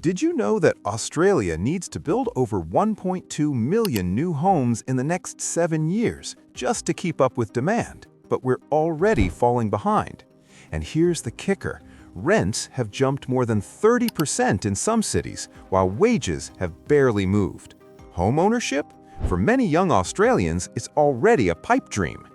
Did you know that Australia needs to build over 1.2 million new homes in the next 7 years just to keep up with demand? But we're already falling behind. And here's the kicker. Rents have jumped more than 30% in some cities, while wages have barely moved. Homeownership? For many young Australians, it's already a pipe dream.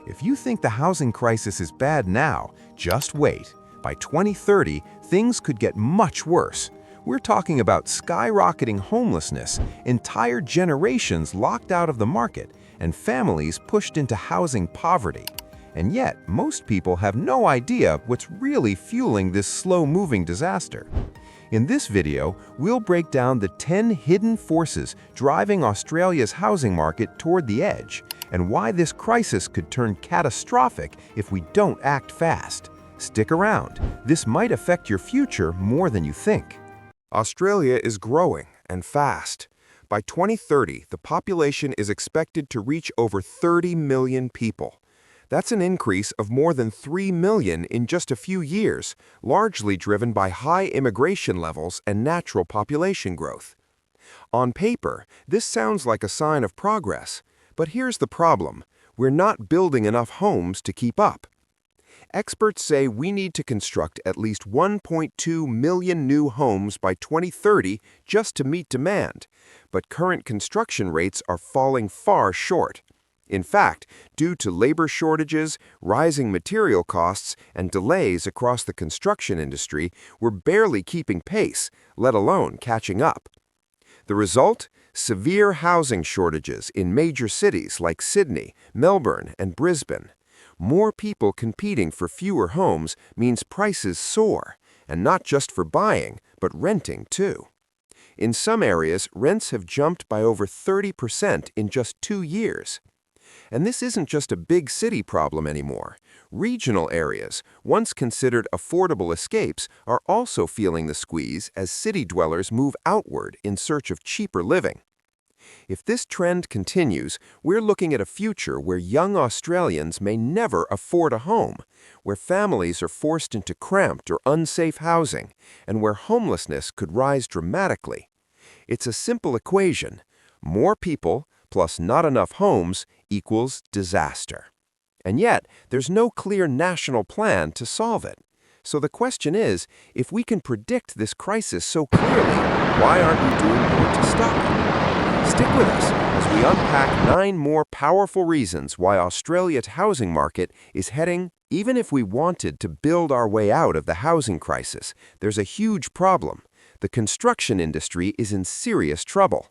If you think the housing crisis is bad now, just wait. By 2030, things could get much worse. We're talking about skyrocketing homelessness, entire generations locked out of the market, and families pushed into housing poverty. And yet, most people have no idea what's really fueling this slow-moving disaster. In this video, we'll break down the 10 hidden forces driving Australia's housing market toward the edge, and why this crisis could turn catastrophic if we don't act fast. Stick around. This might affect your future more than you think. Australia is growing, and fast. By 2030, the population is expected to reach over 30 million people. That's an increase of more than 3 million in just a few years, largely driven by high immigration levels and natural population growth. On paper, this sounds like a sign of progress, but here's the problem. We're not building enough homes to keep up. Experts say we need to construct at least 1.2 million new homes by 2030 just to meet demand, but current construction rates are falling far short. In fact, due to labor shortages, rising material costs, and delays across the construction industry, we're barely keeping pace, let alone catching up. The result? Severe housing shortages in major cities like Sydney, Melbourne, and Brisbane. More people competing for fewer homes means prices soar, and not just for buying, but renting too. In some areas, rents have jumped by over 30% in just 2 years. And this isn't just a big city problem anymore. Regional areas, once considered affordable escapes, are also feeling the squeeze as city dwellers move outward in search of cheaper living. If this trend continues, we're looking at a future where young Australians may never afford a home, where families are forced into cramped or unsafe housing, and where homelessness could rise dramatically. It's a simple equation. More people plus not enough homes equals disaster. And yet, there's no clear national plan to solve it. So the question is, if we can predict this crisis so clearly, why aren't we doing more to stop it? Stick with us as we unpack 9 more powerful reasons why Australia's housing market is heading. Even if we wanted to build our way out of the housing crisis, there's a huge problem. The construction industry is in serious trouble.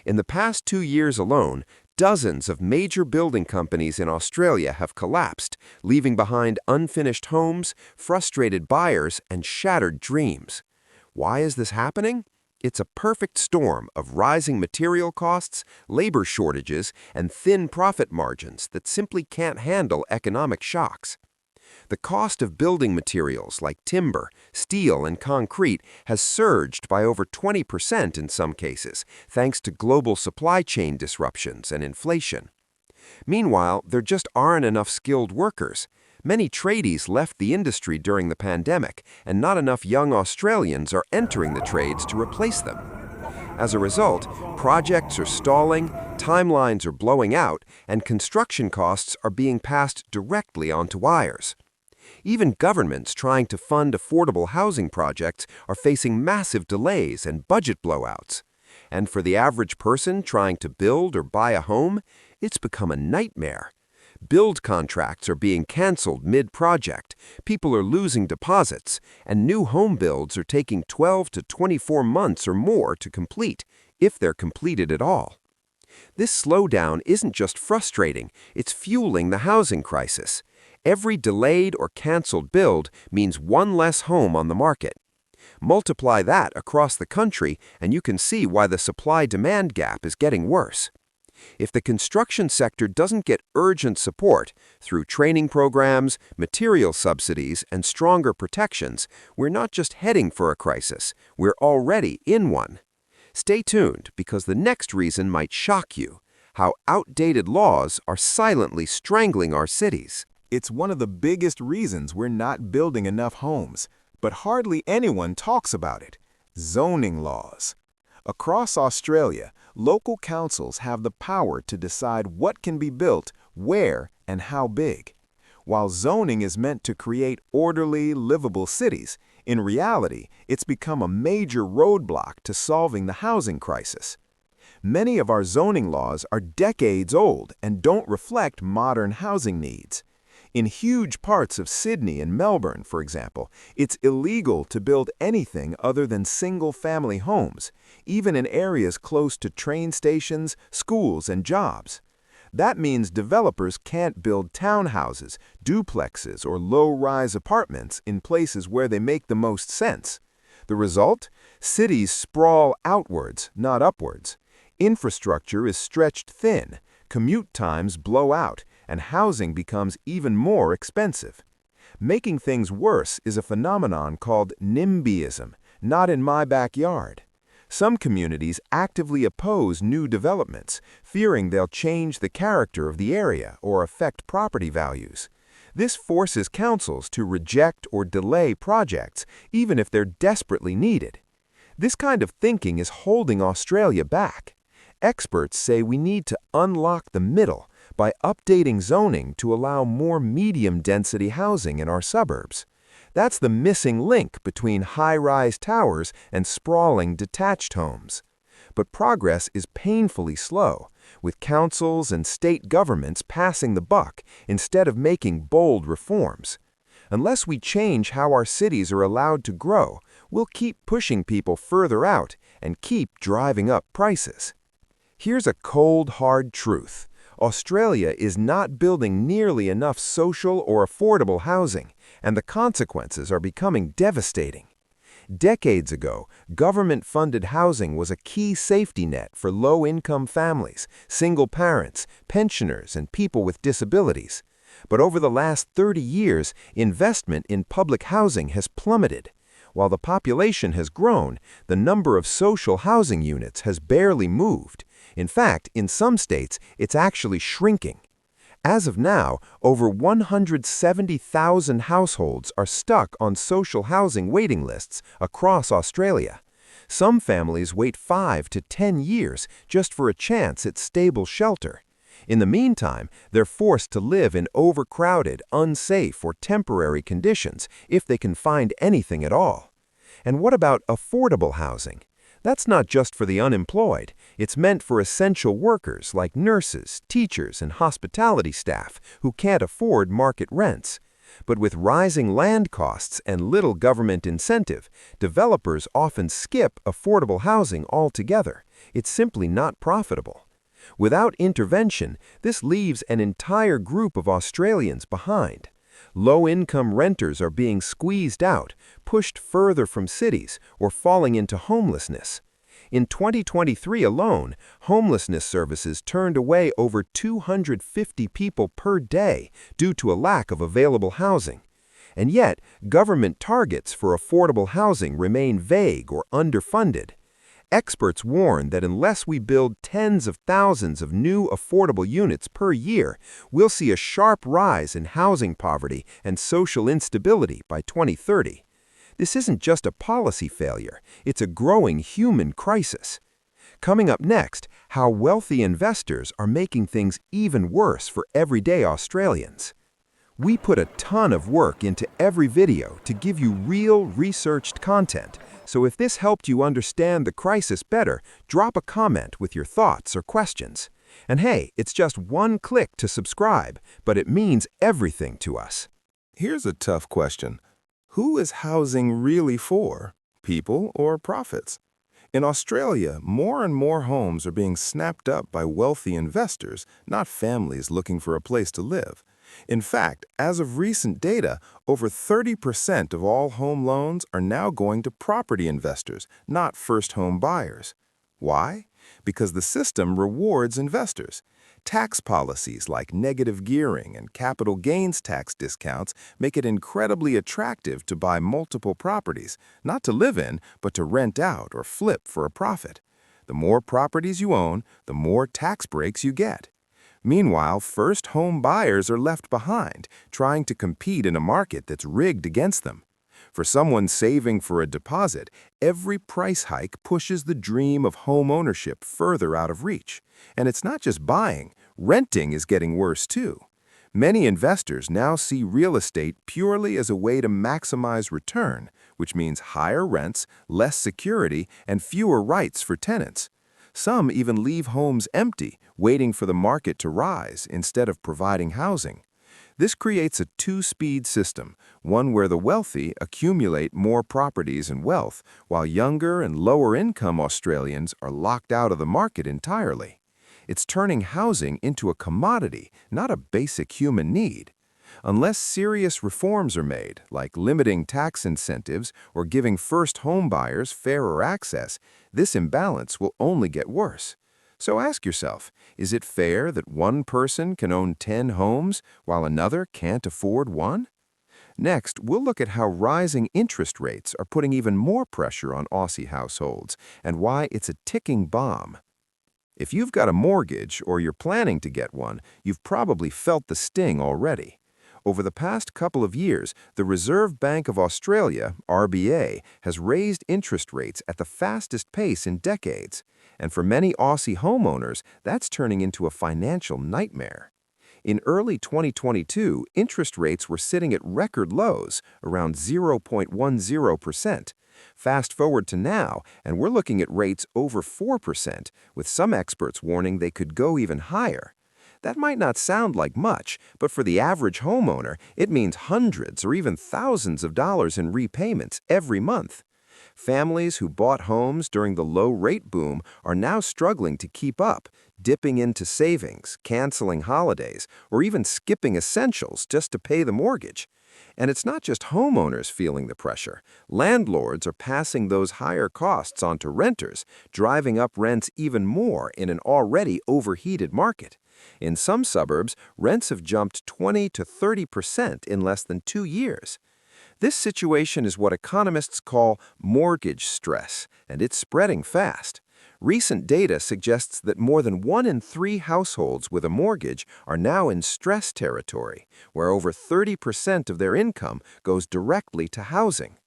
In the past 2 years alone, dozens of major building companies in Australia have collapsed, leaving behind unfinished homes, frustrated buyers, and shattered dreams. Why is this happening? It's a perfect storm of rising material costs, labor shortages, and thin profit margins that simply can't handle economic shocks. The cost of building materials like timber, steel, and concrete has surged by over 20% in some cases, thanks to global supply chain disruptions and inflation. Meanwhile, there just aren't enough skilled workers. Many tradies left the industry during the pandemic, and not enough young Australians are entering the trades to replace them. As a result, projects are stalling, timelines are blowing out, and construction costs are being passed directly onto buyers. Even governments trying to fund affordable housing projects are facing massive delays and budget blowouts. And for the average person trying to build or buy a home, it's become a nightmare. Build contracts are being canceled mid-project, people are losing deposits, and new home builds are taking 12 to 24 months or more to complete, if they're completed at all. This slowdown isn't just frustrating, it's fueling the housing crisis. Every delayed or canceled build means one less home on the market. Multiply that across the country, and you can see why the supply-demand gap is getting worse. If the construction sector doesn't get urgent support through training programs, material subsidies, and stronger protections, we're not just heading for a crisis, we're already in one. Stay tuned, because the next reason might shock you: how outdated laws are silently strangling our cities. It's one of the biggest reasons we're not building enough homes, but hardly anyone talks about it. Zoning laws. Across Australia, local councils have the power to decide what can be built, where, and how big. While zoning is meant to create orderly, livable cities, in reality, it's become a major roadblock to solving the housing crisis. Many of our zoning laws are decades old and don't reflect modern housing needs. In huge parts of Sydney and Melbourne, for example, it's illegal to build anything other than single-family homes, even in areas close to train stations, schools, and jobs. That means developers can't build townhouses, duplexes, or low-rise apartments in places where they make the most sense. The result? Cities sprawl outwards, not upwards. Infrastructure is stretched thin, commute times blow out, and housing becomes even more expensive. Making things worse is a phenomenon called NIMBYism, not in my backyard. Some communities actively oppose new developments, fearing they'll change the character of the area or affect property values. This forces councils to reject or delay projects, even if they're desperately needed. This kind of thinking is holding Australia back. Experts say we need to unlock the middle by updating zoning to allow more medium-density housing in our suburbs. That's the missing link between high-rise towers and sprawling detached homes. But progress is painfully slow, with councils and state governments passing the buck instead of making bold reforms. Unless we change how our cities are allowed to grow, we'll keep pushing people further out and keep driving up prices. Here's a cold, hard truth. Australia is not building nearly enough social or affordable housing, and the consequences are becoming devastating. Decades ago, government-funded housing was a key safety net for low-income families, single parents, pensioners, and people with disabilities. But over the last 30 years, investment in public housing has plummeted. While the population has grown, the number of social housing units has barely moved. In fact, in some states, it's actually shrinking. As of now, over 170,000 households are stuck on social housing waiting lists across Australia. Some families wait 5 to 10 years just for a chance at stable shelter. In the meantime, they're forced to live in overcrowded, unsafe, or temporary conditions if they can find anything at all. And what about affordable housing? That's not just for the unemployed. It's meant for essential workers like nurses, teachers, and hospitality staff who can't afford market rents. But with rising land costs and little government incentive, developers often skip affordable housing altogether. It's simply not profitable. Without intervention, this leaves an entire group of Australians behind. Low-income renters are being squeezed out, pushed further from cities, or falling into homelessness. In 2023 alone, homelessness services turned away over 250 people per day due to a lack of available housing. And yet, government targets for affordable housing remain vague or underfunded. Experts warn that unless we build tens of thousands of new affordable units per year, we'll see a sharp rise in housing poverty and social instability by 2030. This isn't just a policy failure, it's a growing human crisis. Coming up next, how wealthy investors are making things even worse for everyday Australians. We put a ton of work into every video to give you real, researched content. So if this helped you understand the crisis better, drop a comment with your thoughts or questions. And hey, it's just one click to subscribe, but it means everything to us. Here's a tough question. Who is housing really for? People or profits? In Australia, more and more homes are being snapped up by wealthy investors, not families looking for a place to live. In fact, as of recent data, over 30% of all home loans are now going to property investors, not first-home buyers. Why? Because the system rewards investors. Tax policies like negative gearing and capital gains tax discounts make it incredibly attractive to buy multiple properties, not to live in, but to rent out or flip for a profit. The more properties you own, the more tax breaks you get. Meanwhile, first-home buyers are left behind, trying to compete in a market that's rigged against them. For someone saving for a deposit, every price hike pushes the dream of home ownership further out of reach. And it's not just buying, renting is getting worse too. Many investors now see real estate purely as a way to maximize return, which means higher rents, less security, and fewer rights for tenants. Some even leave homes empty, waiting for the market to rise instead of providing housing. This creates a two-speed system, one where the wealthy accumulate more properties and wealth, while younger and lower-income Australians are locked out of the market entirely. It's turning housing into a commodity, not a basic human need. Unless serious reforms are made, like limiting tax incentives or giving first home buyers fairer access, this imbalance will only get worse. So ask yourself, is it fair that one person can own 10 homes while another can't afford one? Next, we'll look at how rising interest rates are putting even more pressure on Aussie households and why it's a ticking bomb. If you've got a mortgage or you're planning to get one, you've probably felt the sting already. Over the past couple of years, the Reserve Bank of Australia, RBA, has raised interest rates at the fastest pace in decades. And for many Aussie homeowners, that's turning into a financial nightmare. In early 2022, interest rates were sitting at record lows, around 0.10%. Fast forward to now, and we're looking at rates over 4%, with some experts warning they could go even higher. That might not sound like much, but for the average homeowner, it means hundreds or even thousands of dollars in repayments every month. Families who bought homes during the low-rate boom are now struggling to keep up, dipping into savings, canceling holidays, or even skipping essentials just to pay the mortgage. And it's not just homeowners feeling the pressure. Landlords are passing those higher costs on to renters, driving up rents even more in an already overheated market. In some suburbs, rents have jumped 20 to 30% in less than 2 years. This situation is what economists call mortgage stress, and it's spreading fast. Recent data suggests that more than 1 in 3 households with a mortgage are now in stress territory, where over 30% of their income goes directly to housing.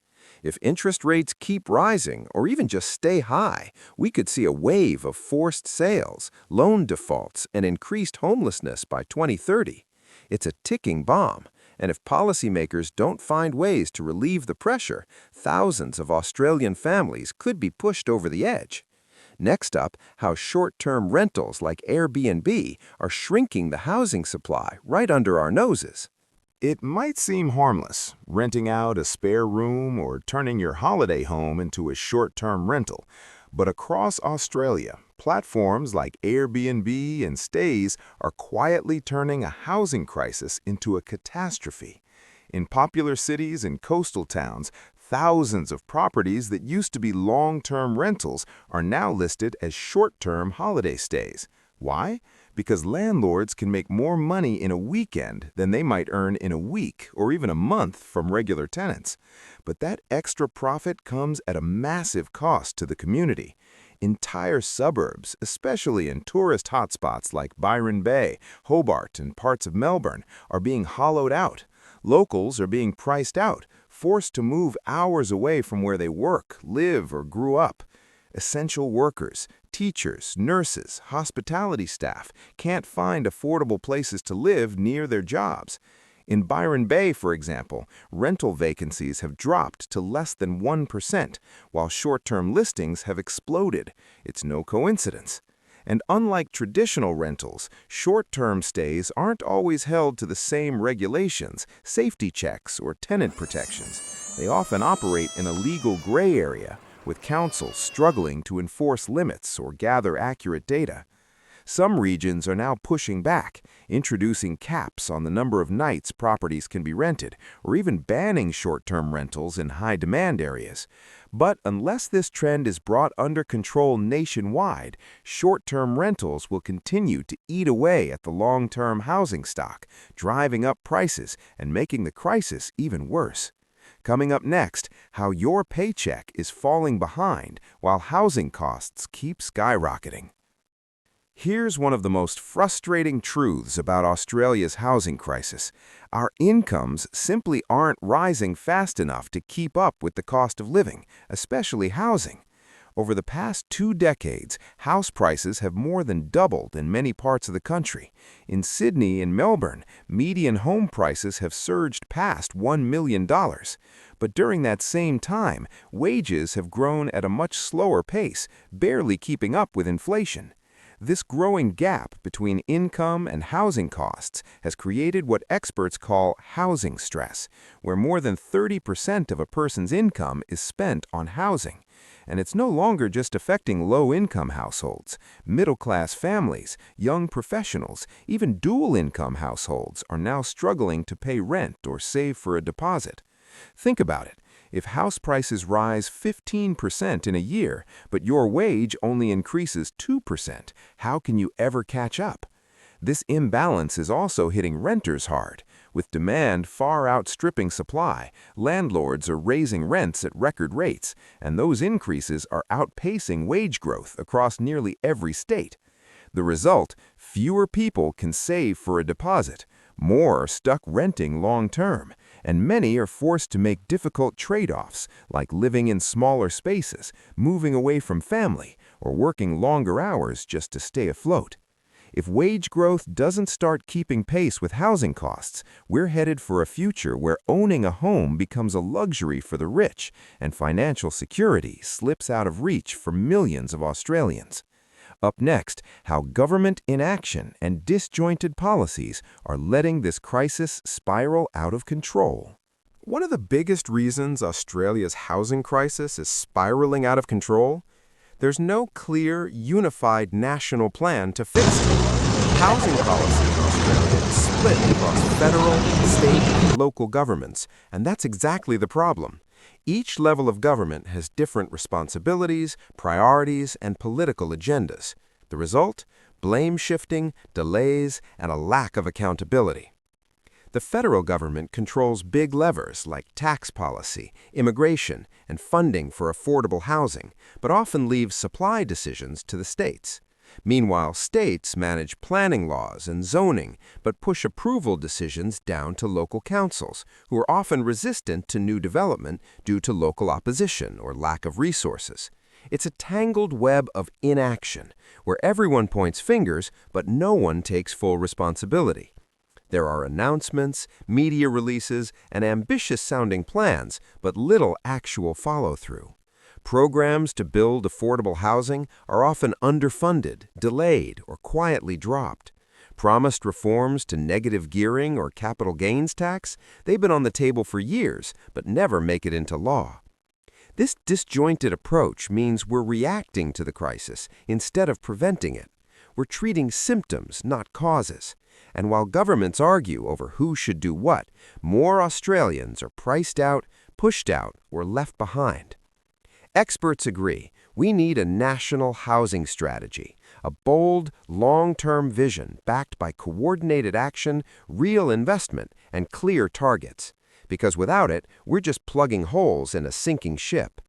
If interest rates keep rising or even just stay high, we could see a wave of forced sales, loan defaults, and increased homelessness by 2030. It's a ticking bomb, and if policymakers don't find ways to relieve the pressure, thousands of Australian families could be pushed over the edge. Next up, how short-term rentals like Airbnb are shrinking the housing supply right under our noses. It might seem harmless, renting out a spare room or turning your holiday home into a short-term rental. But across Australia, platforms like Airbnb and Stays are quietly turning a housing crisis into a catastrophe. In popular cities and coastal towns, thousands of properties that used to be long-term rentals are now listed as short-term holiday stays. Why? Because landlords can make more money in a weekend than they might earn in a week or even a month from regular tenants. But that extra profit comes at a massive cost to the community. Entire suburbs, especially in tourist hotspots like Byron Bay, Hobart, and parts of Melbourne, are being hollowed out. Locals are being priced out, forced to move hours away from where they work, live, or grew up. Essential workers, teachers, nurses, hospitality staff can't find affordable places to live near their jobs. In Byron Bay, for example, rental vacancies have dropped to less than 1%, while short-term listings have exploded. It's no coincidence. And unlike traditional rentals, short-term stays aren't always held to the same regulations, safety checks, or tenant protections. They often operate in a legal gray area, with councils struggling to enforce limits or gather accurate data. Some regions are now pushing back, introducing caps on the number of nights properties can be rented, or even banning short-term rentals in high-demand areas. But unless this trend is brought under control nationwide, short-term rentals will continue to eat away at the long-term housing stock, driving up prices and making the crisis even worse. Coming up next, how your paycheck is falling behind while housing costs keep skyrocketing. Here's one of the most frustrating truths about Australia's housing crisis. Our incomes simply aren't rising fast enough to keep up with the cost of living, especially housing. Over the past 2 decades, house prices have more than doubled in many parts of the country. In Sydney and Melbourne, median home prices have surged past $1 million. But during that same time, wages have grown at a much slower pace, barely keeping up with inflation. This growing gap between income and housing costs has created what experts call housing stress, where more than 30% of a person's income is spent on housing. And it's no longer just affecting low-income households. Middle-class families, young professionals, even dual-income households are now struggling to pay rent or save for a deposit. Think about it. If house prices rise 15% in a year, but your wage only increases 2%, how can you ever catch up? This imbalance is also hitting renters hard. With demand far outstripping supply, landlords are raising rents at record rates, and those increases are outpacing wage growth across nearly every state. The result, fewer people can save for a deposit, more are stuck renting long-term, and many are forced to make difficult trade-offs, like living in smaller spaces, moving away from family, or working longer hours just to stay afloat. If wage growth doesn't start keeping pace with housing costs, we're headed for a future where owning a home becomes a luxury for the rich, and financial security slips out of reach for millions of Australians. Up next, how government inaction and disjointed policies are letting this crisis spiral out of control. One of the biggest reasons Australia's housing crisis is spiraling out of control? There's no clear, unified national plan to fix it. Housing policy in Australia is split across federal, state, and local governments, and that's exactly the problem. Each level of government has different responsibilities, priorities, and political agendas. The result? Blame shifting, delays, and a lack of accountability. The federal government controls big levers like tax policy, immigration, and funding for affordable housing, but often leaves supply decisions to the states. Meanwhile, states manage planning laws and zoning, but push approval decisions down to local councils, who are often resistant to new development due to local opposition or lack of resources. It's a tangled web of inaction, where everyone points fingers, but no one takes full responsibility. There are announcements, media releases, and ambitious-sounding plans, but little actual follow-through. Programs to build affordable housing are often underfunded, delayed, or quietly dropped. Promised reforms to negative gearing or capital gains tax, they've been on the table for years, but never make it into law. This disjointed approach means we're reacting to the crisis instead of preventing it. We're treating symptoms, not causes. And while governments argue over who should do what, more Australians are priced out, pushed out, or left behind. Experts agree we need a national housing strategy, a bold, long-term vision backed by coordinated action, real investment, and clear targets. Because without it, we're just plugging holes in a sinking ship.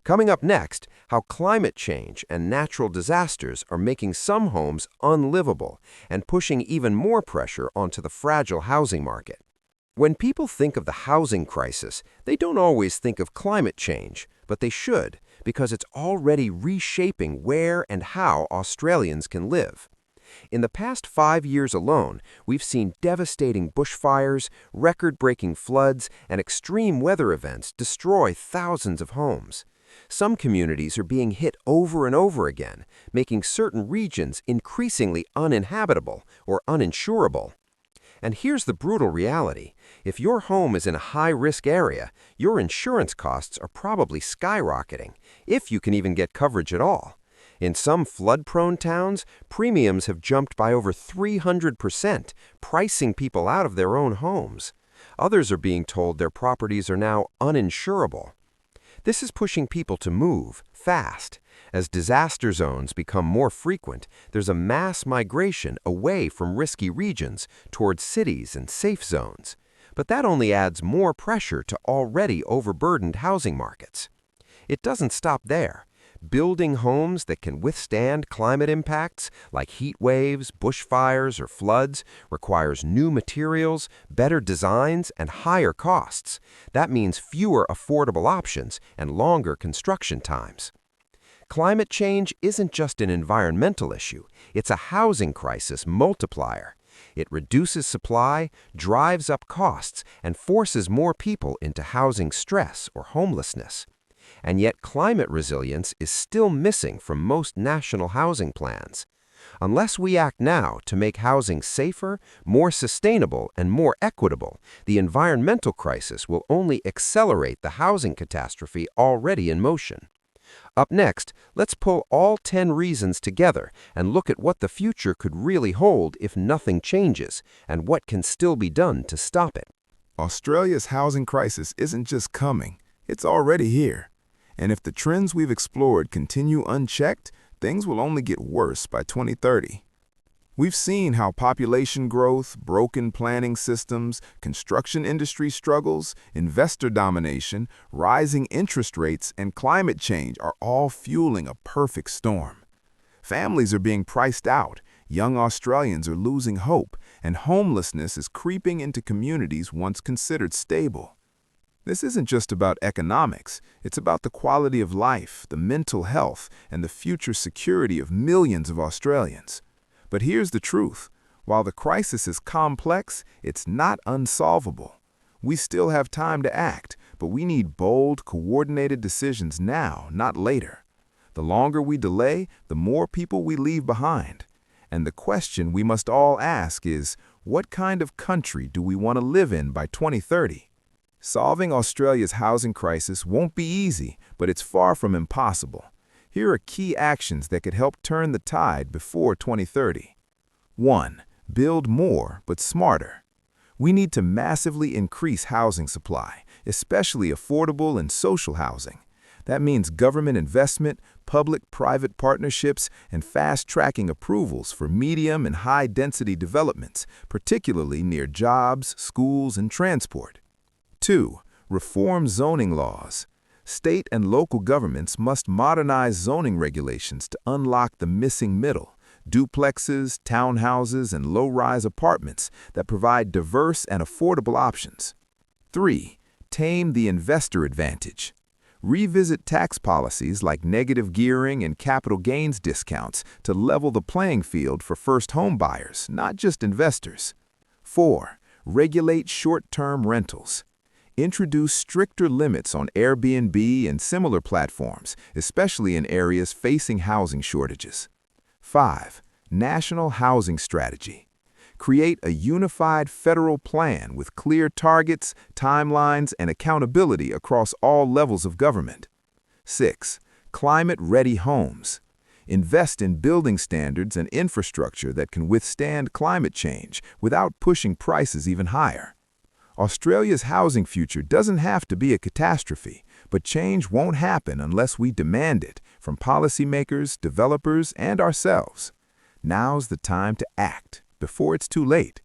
Coming up next, how climate change and natural disasters are making some homes unlivable and pushing even more pressure onto the fragile housing market. When people think of the housing crisis, they don't always think of climate change, but they should, because it's already reshaping where and how Australians can live. In the past 5 years alone, we've seen devastating bushfires, record-breaking floods, and extreme weather events destroy thousands of homes. Some communities are being hit over and over again, making certain regions increasingly uninhabitable or uninsurable. And here's the brutal reality. If your home is in a high-risk area, your insurance costs are probably skyrocketing, if you can even get coverage at all. In some flood-prone towns, premiums have jumped by over 300%, pricing people out of their own homes. Others are being told their properties are now uninsurable. This is pushing people to move fast. As disaster zones become more frequent, there's a mass migration away from risky regions towards cities and safe zones. But that only adds more pressure to already overburdened housing markets. It doesn't stop there. Building homes that can withstand climate impacts like heat waves, bushfires, or floods requires new materials, better designs, and higher costs. That means fewer affordable options and longer construction times. Climate change isn't just an environmental issue, it's a housing crisis multiplier. It reduces supply, drives up costs, and forces more people into housing stress or homelessness. And yet climate resilience is still missing from most national housing plans. Unless we act now to make housing safer, more sustainable, and more equitable, the environmental crisis will only accelerate the housing catastrophe already in motion. Up next, let's pull all 10 reasons together and look at what the future could really hold if nothing changes, and what can still be done to stop it. Australia's housing crisis isn't just coming, it's already here. And if the trends we've explored continue unchecked, things will only get worse by 2030. We've seen how population growth, broken planning systems, construction industry struggles, investor domination, rising interest rates, and climate change are all fueling a perfect storm. Families are being priced out, young Australians are losing hope, and homelessness is creeping into communities once considered stable. This isn't just about economics, it's about the quality of life, the mental health, and the future security of millions of Australians. But here's the truth. While the crisis is complex, it's not unsolvable. We still have time to act, but we need bold, coordinated decisions now, not later. The longer we delay, the more people we leave behind. And the question we must all ask is, what kind of country do we want to live in by 2030? Solving Australia's housing crisis won't be easy, but it's far from impossible. Here are key actions that could help turn the tide before 2030. 1. Build more, but smarter. We need to massively increase housing supply, especially affordable and social housing. That means government investment, public-private partnerships, and fast-tracking approvals for medium and high-density developments, particularly near jobs, schools, and transport. 2. Reform zoning laws. State and local governments must modernize zoning regulations to unlock the missing middle, duplexes, townhouses, and low-rise apartments that provide diverse and affordable options. 3. Tame the investor advantage. Revisit tax policies like negative gearing and capital gains discounts to level the playing field for first home buyers, not just investors. 4. Regulate short-term rentals. Introduce stricter limits on Airbnb and similar platforms, especially in areas facing housing shortages. 5. National housing strategy. Create a unified federal plan with clear targets, timelines, and accountability across all levels of government. 6. Climate-ready homes. Invest in building standards and infrastructure that can withstand climate change without pushing prices even higher. Australia's housing future doesn't have to be a catastrophe, but change won't happen unless we demand it from policymakers, developers, and ourselves. Now's the time to act before it's too late.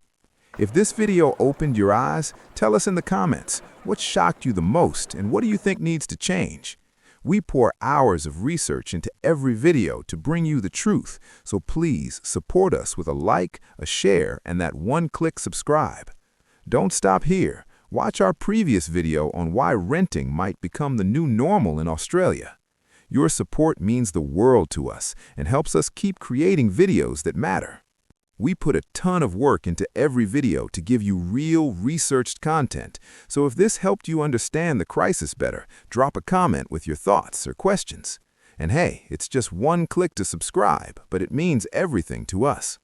If this video opened your eyes, tell us in the comments what shocked you the most and what do you think needs to change. We pour hours of research into every video to bring you the truth, so please support us with a like, a share, and that one-click subscribe. Don't stop here. Watch our previous video on why renting might become the new normal in Australia. Your support means the world to us and helps us keep creating videos that matter. We put a ton of work into every video to give you real, researched content, so if this helped you understand the crisis better, drop a comment with your thoughts or questions. And hey, it's just one click to subscribe, but it means everything to us.